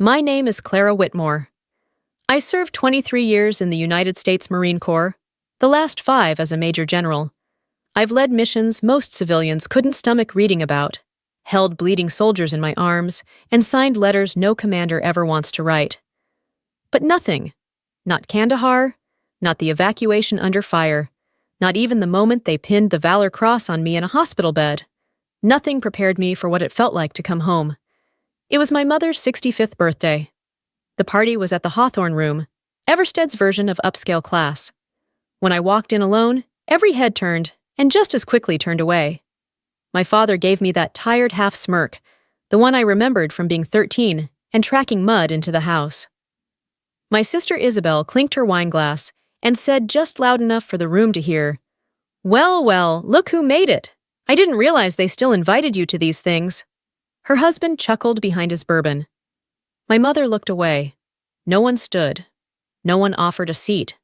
My name is Clara Whitmore. I served 23 years in the United States Marine Corps, the last 5 as a Major General. I've led missions most civilians couldn't stomach reading about, held bleeding soldiers in my arms, and signed letters no commander ever wants to write. But nothing, not Kandahar, not the evacuation under fire, not even the moment they pinned the Valor Cross on me in a hospital bed. Nothing prepared me for what it felt like to come home. It was my mother's 65th birthday. The party was at the Hawthorne Room, Eversted's version of upscale class. When I walked in alone, every head turned, and just as quickly turned away. My father gave me that tired half smirk, the one I remembered from being 13 and tracking mud into the house. My sister Isabel clinked her wine glass and said just loud enough for the room to hear, "Well, well, look who made it. I didn't realize they still invited you to these things." Her husband chuckled behind his bourbon. My mother looked away. No one stood. No one offered a seat.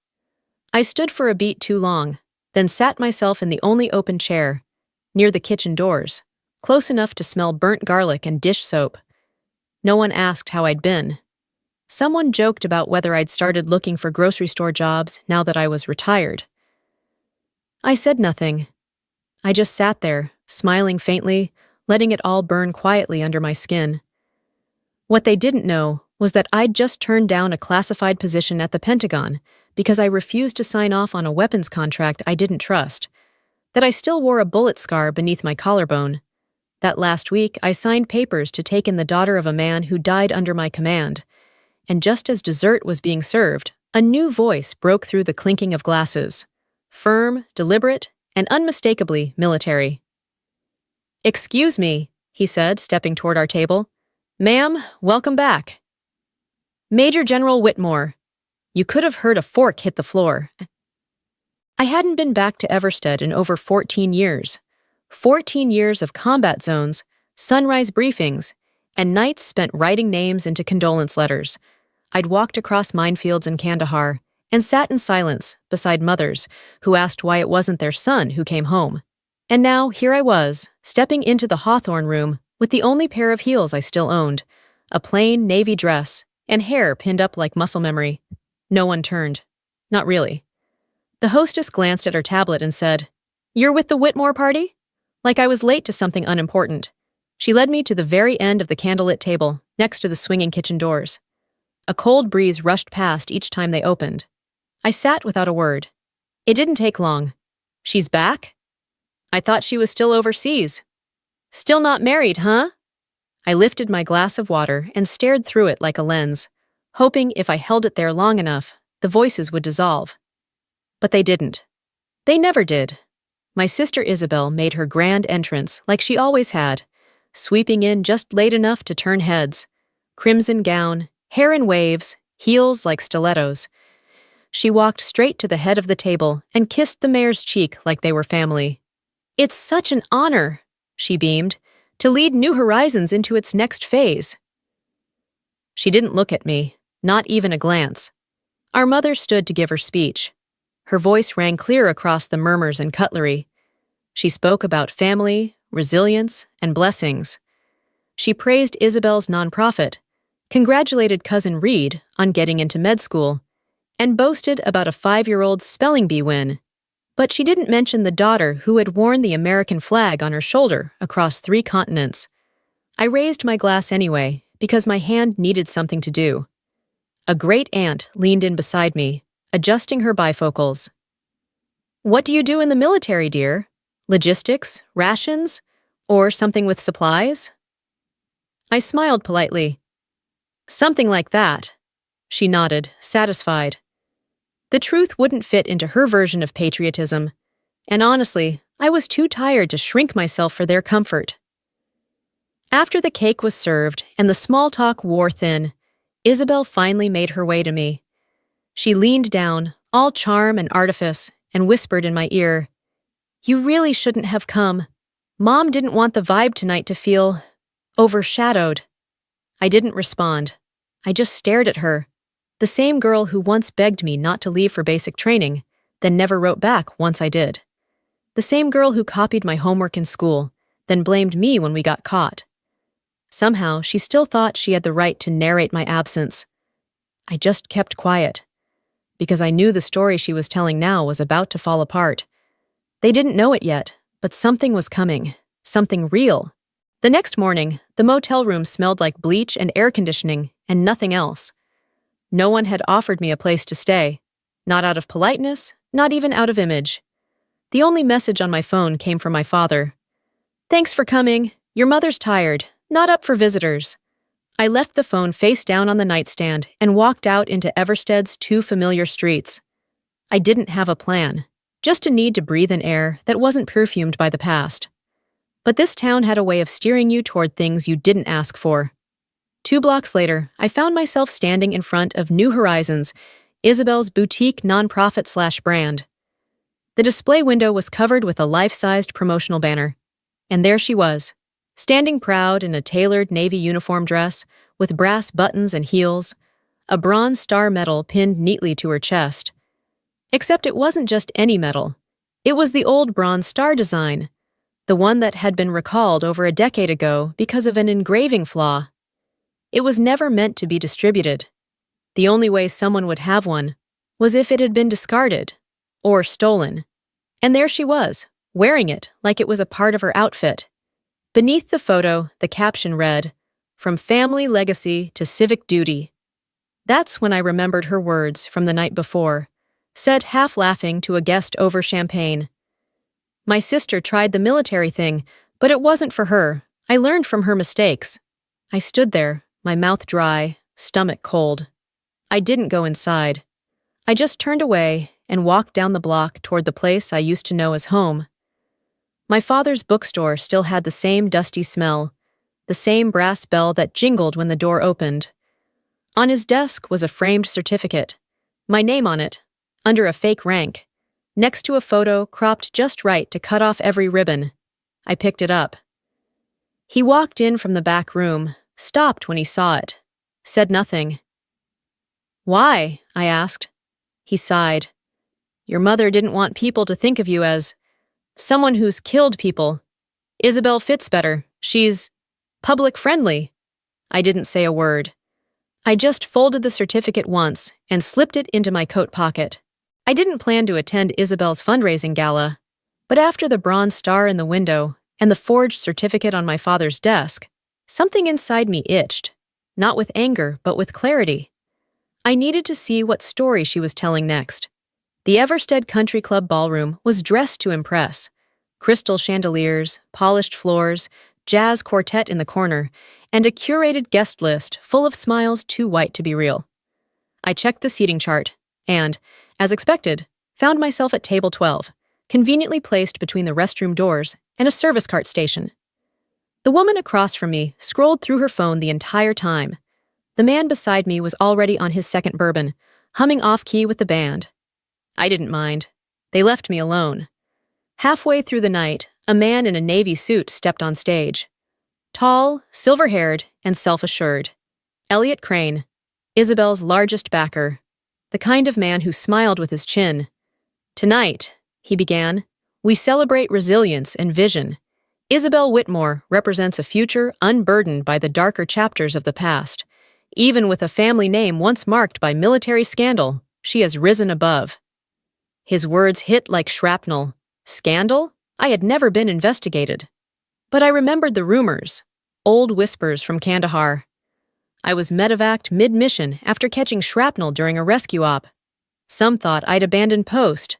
I stood for a beat too long, then sat myself in the only open chair, near the kitchen doors, close enough to smell burnt garlic and dish soap. No one asked how I'd been. Someone joked about whether I'd started looking for grocery store jobs now that I was retired. I said nothing. I just sat there, smiling faintly, letting it all burn quietly under my skin. What they didn't know was that I'd just turned down a classified position at the Pentagon because I refused to sign off on a weapons contract I didn't trust, that I still wore a bullet scar beneath my collarbone, that last week I signed papers to take in the daughter of a man who died under my command, and just as dessert was being served, a new voice broke through the clinking of glasses, firm, deliberate, and unmistakably military. "Excuse me," he said, stepping toward our table. "Ma'am, welcome back." "Major General Whitmore." You could have heard a fork hit the floor. I hadn't been back to Eversted in over 14 years. 14 years of combat zones, sunrise briefings, and nights spent writing names into condolence letters. I'd walked across minefields in Kandahar and sat in silence beside mothers who asked why it wasn't their son who came home. And now here I was, stepping into the Hawthorne Room with the only pair of heels I still owned, a plain navy dress, and hair pinned up like muscle memory. No one turned. Not really. The hostess glanced at her tablet and said, "You're with the Whitmore party?" Like I was late to something unimportant. She led me to the very end of the candlelit table, next to the swinging kitchen doors. A cold breeze rushed past each time they opened. I sat without a word. It didn't take long. "She's back? I thought she was still overseas. Still not married, huh?" I lifted my glass of water and stared through it like a lens, hoping if I held it there long enough, the voices would dissolve. But they didn't. They never did. My sister Isabel made her grand entrance like she always had, sweeping in just late enough to turn heads. Crimson gown, hair in waves, heels like stilettos. She walked straight to the head of the table and kissed the mayor's cheek like they were family. "It's such an honor," she beamed, "to lead New Horizons into its next phase." She didn't look at me, not even a glance. Our mother stood to give her speech. Her voice rang clear across the murmurs and cutlery. She spoke about family, resilience, and blessings. She praised Isabel's nonprofit, congratulated Cousin Reed on getting into med school, and boasted about a 5-year-old's spelling bee win. But she didn't mention the daughter who had worn the American flag on her shoulder across 3 continents. I raised my glass anyway, because my hand needed something to do. A great aunt leaned in beside me, adjusting her bifocals. "What do you do in the military, dear? Logistics, rations, or something with supplies?" I smiled politely. "Something like that." She nodded, satisfied. The truth wouldn't fit into her version of patriotism, and honestly, I was too tired to shrink myself for their comfort. After the cake was served and the small talk wore thin, Isabel finally made her way to me. She leaned down, all charm and artifice, and whispered in my ear, "You really shouldn't have come. Mom didn't want the vibe tonight to feel overshadowed." I didn't respond. I just stared at her. The same girl who once begged me not to leave for basic training, then never wrote back once I did. The same girl who copied my homework in school, then blamed me when we got caught. Somehow, she still thought she had the right to narrate my absence. I just kept quiet, because I knew the story she was telling now was about to fall apart. They didn't know it yet, but something was coming, something real. The next morning, the motel room smelled like bleach and air conditioning and nothing else. No one had offered me a place to stay, not out of politeness, not even out of image. The only message on my phone came from my father. "Thanks for coming. Your mother's tired, not up for visitors." I left the phone face down on the nightstand and walked out into Everstead's two familiar streets. I didn't have a plan, just a need to breathe in air that wasn't perfumed by the past. But this town had a way of steering you toward things you didn't ask for. 2 blocks later, I found myself standing in front of New Horizons, Isabel's boutique nonprofit/brand. The display window was covered with a life-sized promotional banner. And there she was, standing proud in a tailored navy uniform dress with brass buttons and heels, a bronze star medal pinned neatly to her chest. Except it wasn't just any medal. It was the old bronze star design, the one that had been recalled over a decade ago because of an engraving flaw. It was never meant to be distributed. The only way someone would have one was if it had been discarded or stolen. And there she was, wearing it like it was a part of her outfit. Beneath the photo, the caption read, "From family legacy to civic duty." That's when I remembered her words from the night before, said half laughing to a guest over champagne. "My sister tried the military thing, but it wasn't for her. I learned from her mistakes." I stood there, my mouth dry, stomach cold. I didn't go inside. I just turned away and walked down the block toward the place I used to know as home. My father's bookstore still had the same dusty smell, the same brass bell that jingled when the door opened. On his desk was a framed certificate, my name on it, under a fake rank, next to a photo cropped just right to cut off every ribbon. I picked it up. He walked in from the back room, stopped when he saw it, said nothing. "Why?" I asked. He sighed. "Your mother didn't want people to think of you as someone who's killed people. Isabel fits better. She's public-friendly." I didn't say a word. I just folded the certificate once and slipped it into my coat pocket. I didn't plan to attend Isabel's fundraising gala, but after the bronze star in the window and the forged certificate on my father's desk, something inside me itched, not with anger but with clarity. I needed to see what story she was telling next. The Everstead Country Club ballroom was dressed to impress. Crystal chandeliers, polished floors, jazz quartet in the corner, and a curated guest list full of smiles too white to be real. I checked the seating chart and, as expected, found myself at table 12, conveniently placed between the restroom doors and a service cart station. The woman across from me scrolled through her phone the entire time. The man beside me was already on his second bourbon, humming off-key with the band. I didn't mind. They left me alone. Halfway through the night, a man in a navy suit stepped on stage. Tall, silver-haired, and self-assured. Elliot Crane, Isabel's largest backer. The kind of man who smiled with his chin. "Tonight," he began, "we celebrate resilience and vision. Isabel Whitmore represents a future unburdened by the darker chapters of the past. Even with a family name once marked by military scandal, she has risen above." His words hit like shrapnel. Scandal? I had never been investigated. But I remembered the rumors, old whispers from Kandahar. I was medevaced mid-mission after catching shrapnel during a rescue op. Some thought I'd abandoned post.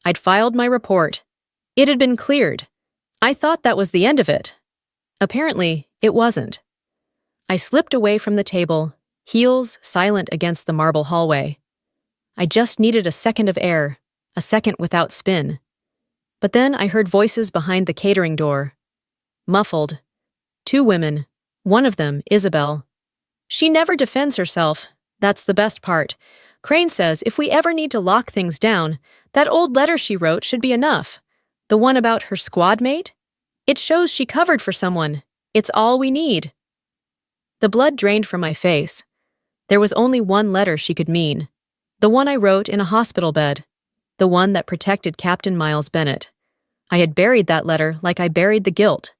I'd filed my report. It had been cleared. I thought that was the end of it. Apparently, it wasn't. I slipped away from the table, heels silent against the marble hallway. I just needed a second of air, a second without spin. But then I heard voices behind the catering door. Muffled. 2 women, one of them Isabel. She never defends herself. That's the best part. Crane says if we ever need to lock things down, that old letter she wrote should be enough. The one about her squad mate? It shows she covered for someone. It's all we need. The blood drained from my face. There was only one letter she could mean. The one I wrote in a hospital bed. The one that protected Captain Miles Bennett. I had buried that letter like I buried the guilt.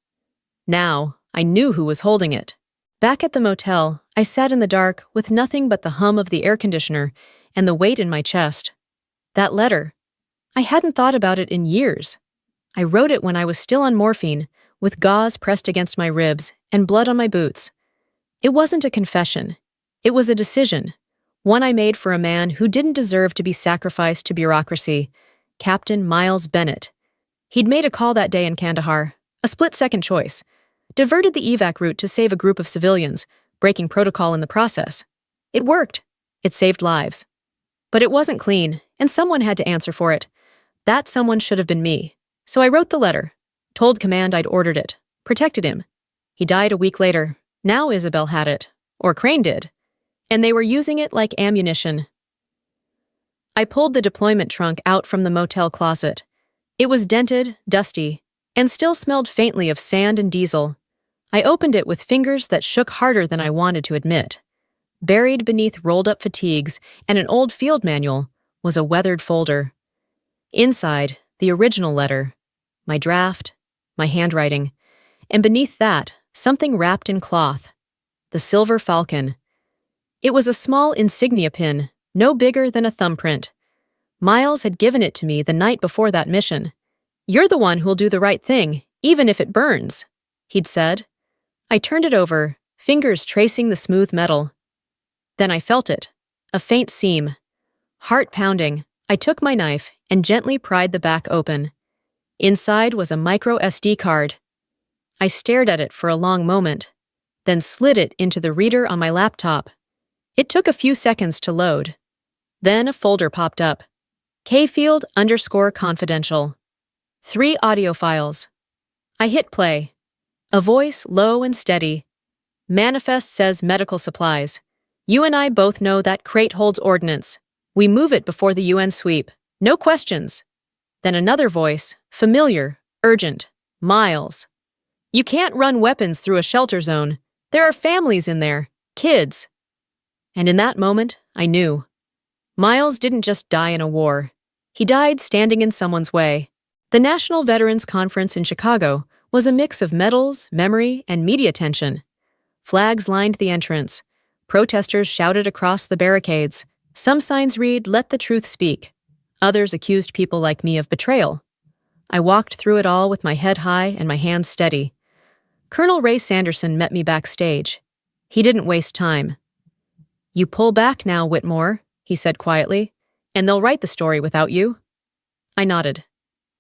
Now, I knew who was holding it. Back at the motel, I sat in the dark with nothing but the hum of the air conditioner and the weight in my chest. That letter. I hadn't thought about it in years. I wrote it when I was still on morphine, with gauze pressed against my ribs and blood on my boots. It wasn't a confession. It was a decision, one I made for a man who didn't deserve to be sacrificed to bureaucracy, Captain Miles Bennett. He'd made a call that day in Kandahar, a split-second choice, diverted the evac route to save a group of civilians, breaking protocol in the process. It worked. It saved lives. But it wasn't clean, and someone had to answer for it. That someone should have been me. So I wrote the letter, told command I'd ordered it, protected him. He died a week later. Now Isabel had it, or Crane did, and they were using it like ammunition. I pulled the deployment trunk out from the motel closet. It was dented, dusty, and still smelled faintly of sand and diesel. I opened it with fingers that shook harder than I wanted to admit. Buried beneath rolled-up fatigues and an old field manual was a weathered folder. Inside, the original letter, my draft, my handwriting, and beneath that, something wrapped in cloth. The silver falcon. It was a small insignia pin, no bigger than a thumbprint. Miles had given it to me the night before that mission. "You're the one who'll do the right thing, even if it burns," he'd said. I turned it over, fingers tracing the smooth metal. Then I felt it, a faint seam. Heart pounding, I took my knife and gently pried the back open. Inside was a micro SD card. I stared at it for a long moment, then slid it into the reader on my laptop. It took a few seconds to load. Then a folder popped up. Kfield_confidential. 3 audio files. I hit play. A voice low and steady. "Manifest says medical supplies. You and I both know that crate holds ordnance. We move it before the UN sweep. No questions." Then another voice, familiar, urgent. "Miles. You can't run weapons through a shelter zone. There are families in there, kids." And in that moment, I knew. Miles didn't just die in a war. He died standing in someone's way. The National Veterans Conference in Chicago was a mix of medals, memory, and media tension. Flags lined the entrance. Protesters shouted across the barricades. Some signs read, "Let the truth speak." Others accused people like me of betrayal. I walked through it all with my head high and my hands steady. Colonel Ray Sanderson met me backstage. He didn't waste time. "You pull back now, Whitmore," he said quietly, "and they'll write the story without you." I nodded.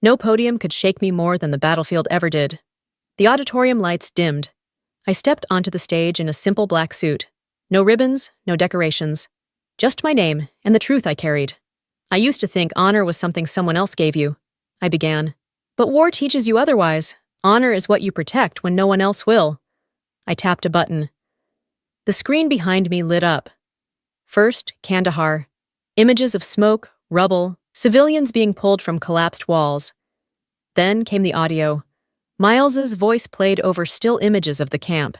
No podium could shake me more than the battlefield ever did. The auditorium lights dimmed. I stepped onto the stage in a simple black suit. No ribbons, no decorations. Just my name and the truth I carried. "I used to think honor was something someone else gave you," I began. "But war teaches you otherwise. Honor is what you protect when no one else will." I tapped a button. The screen behind me lit up. First, Kandahar. Images of smoke, rubble, civilians being pulled from collapsed walls. Then came the audio. Miles's voice played over still images of the camp.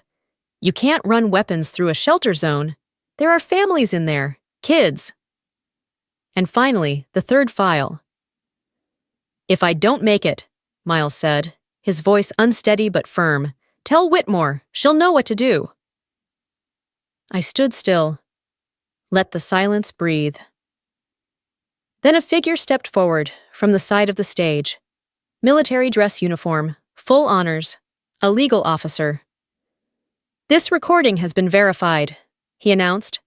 "You can't run weapons through a shelter zone. There are families in there, kids." And finally, the third file. "If I don't make it," Miles said, his voice unsteady but firm, "tell Whitmore, she'll know what to do." I stood still. Let the silence breathe. Then a figure stepped forward from the side of the stage. Military dress uniform, full honors, a legal officer. "This recording has been verified," he announced.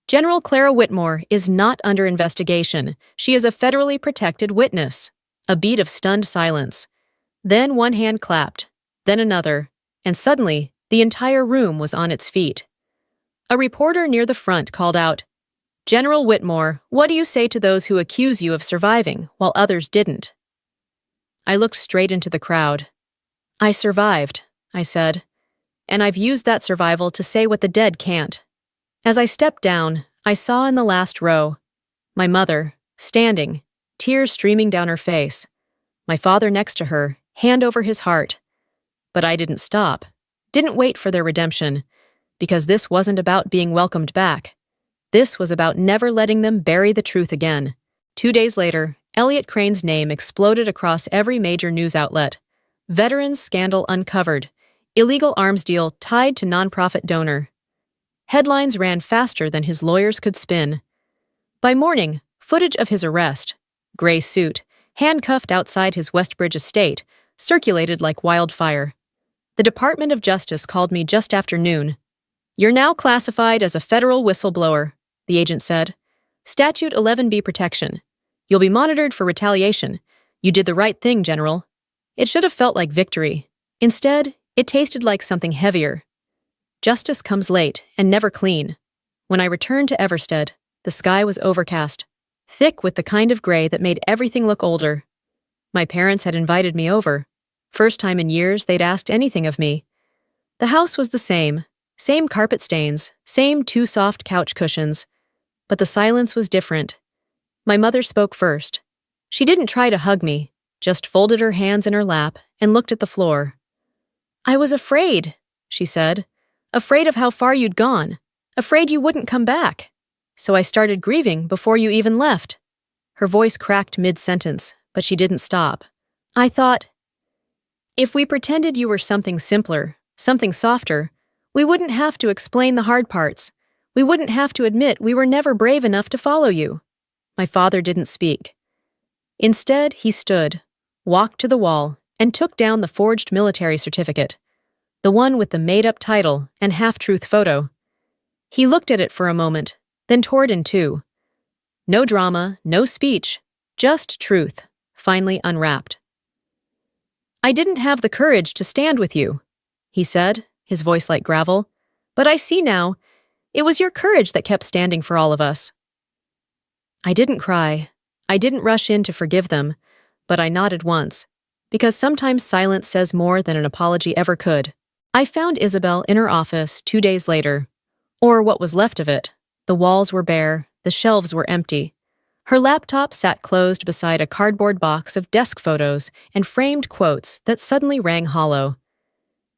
"General Clara Whitmore is not under investigation. She is a federally protected witness." A beat of stunned silence. Then one hand clapped, then another, and suddenly the entire room was on its feet. A reporter near the front called out, "General Whitmore, what do you say to those who accuse you of surviving while others didn't?" I looked straight into the crowd. "I survived," I said, "and I've used that survival to say what the dead can't." As I stepped down, I saw in the last row my mother, standing, tears streaming down her face, my father next to her, hand over his heart. But I didn't stop, didn't wait for their redemption, because this wasn't about being welcomed back. This was about never letting them bury the truth again. 2 days later, Elliot Crane's name exploded across every major news outlet. Veterans scandal uncovered. Illegal arms deal tied to nonprofit donor. Headlines ran faster than his lawyers could spin. By morning, footage of his arrest, gray suit, handcuffed outside his Westbridge estate, circulated like wildfire. The Department of Justice called me just after noon. "You're now classified as a federal whistleblower," the agent said. "Statute 11B protection. You'll be monitored for retaliation. You did the right thing, General." It should have felt like victory. Instead, it tasted like something heavier. Justice comes late and never clean. When I returned to Everstead, the sky was overcast, thick with the kind of gray that made everything look older. My parents had invited me over. First time in years they'd asked anything of me. The house was the same carpet stains, same two soft couch cushions. But the silence was different. My mother spoke first. She didn't try to hug me, just folded her hands in her lap and looked at the floor. "I was afraid," she said. "Afraid of how far you'd gone. Afraid you wouldn't come back. So I started grieving before you even left." Her voice cracked mid-sentence, but she didn't stop. "I thought, if we pretended you were something simpler, something softer, we wouldn't have to explain the hard parts. We wouldn't have to admit we were never brave enough to follow you." My father didn't speak. Instead, he stood, walked to the wall, and took down the forged military certificate, the one with the made-up title and half-truth photo. He looked at it for a moment, then tore it in two. No drama, no speech, just truth, finally unwrapped. "I didn't have the courage to stand with you," he said, his voice like gravel. "But I see now, it was your courage that kept standing for all of us." I didn't cry. I didn't rush in to forgive them, but I nodded once, because sometimes silence says more than an apology ever could. I found Isabel in her office 2 days later, or what was left of it. The walls were bare, the shelves were empty. Her laptop sat closed beside a cardboard box of desk photos and framed quotes that suddenly rang hollow.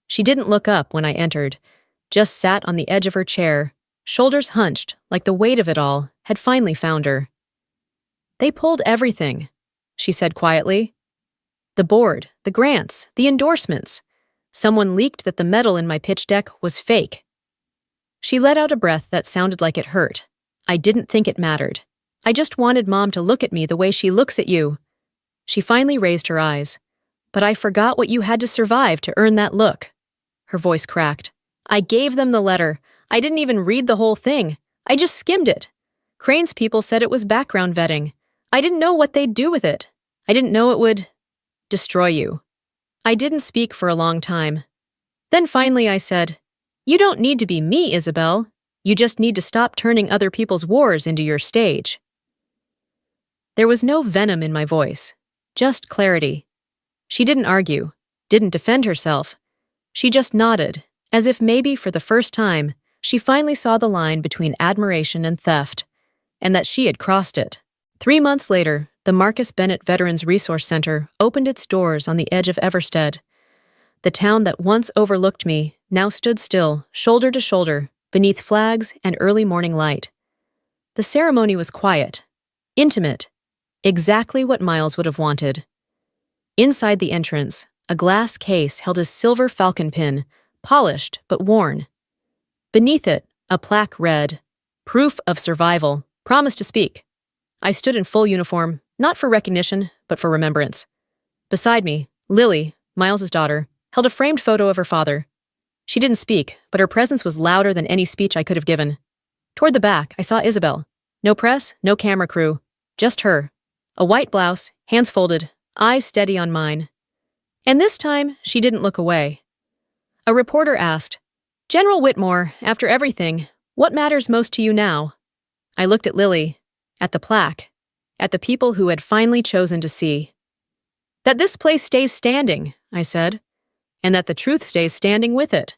She didn't look up when I entered, just sat on the edge of her chair, shoulders hunched like the weight of it all had finally found her. "They pulled everything," she said quietly. "The board, the grants, the endorsements. Someone leaked that the metal in my pitch deck was fake." She let out a breath that sounded like it hurt. "I didn't think it mattered. I just wanted Mom to look at me the way she looks at you." She finally raised her eyes. "But I forgot what you had to survive to earn that look." Her voice cracked. "I gave them the letter. I didn't even read the whole thing. I just skimmed it. Crane's people said it was background vetting. I didn't know what they'd do with it. I didn't know it would destroy you." I didn't speak for a long time. Then finally I said, "You don't need to be me, Isabel. You just need to stop turning other people's wars into your stage." There was no venom in my voice, just clarity. She didn't argue, didn't defend herself. She just nodded, as if maybe for the first time, she finally saw the line between admiration and theft, and that she had crossed it. 3 months later, the Marcus Bennett Veterans Resource Center opened its doors on the edge of Everstead. The town that once overlooked me now stood still, shoulder to shoulder, beneath flags and early morning light. The ceremony was quiet, intimate, exactly what Miles would have wanted. Inside the entrance, a glass case held a silver falcon pin, polished but worn. Beneath it, a plaque read, "Proof of survival, promise to speak." I stood in full uniform, not for recognition, but for remembrance. Beside me, Lily, Miles's daughter, held a framed photo of her father. She didn't speak, but her presence was louder than any speech I could have given. Toward the back, I saw Isabel. No press, no camera crew, just her. A white blouse, hands folded, eyes steady on mine. And this time, she didn't look away. A reporter asked, "General Whitmore, after everything, what matters most to you now?" I looked at Lily, at the plaque, at the people who had finally chosen to see. "That this place stays standing," I said, "and that the truth stays standing with it."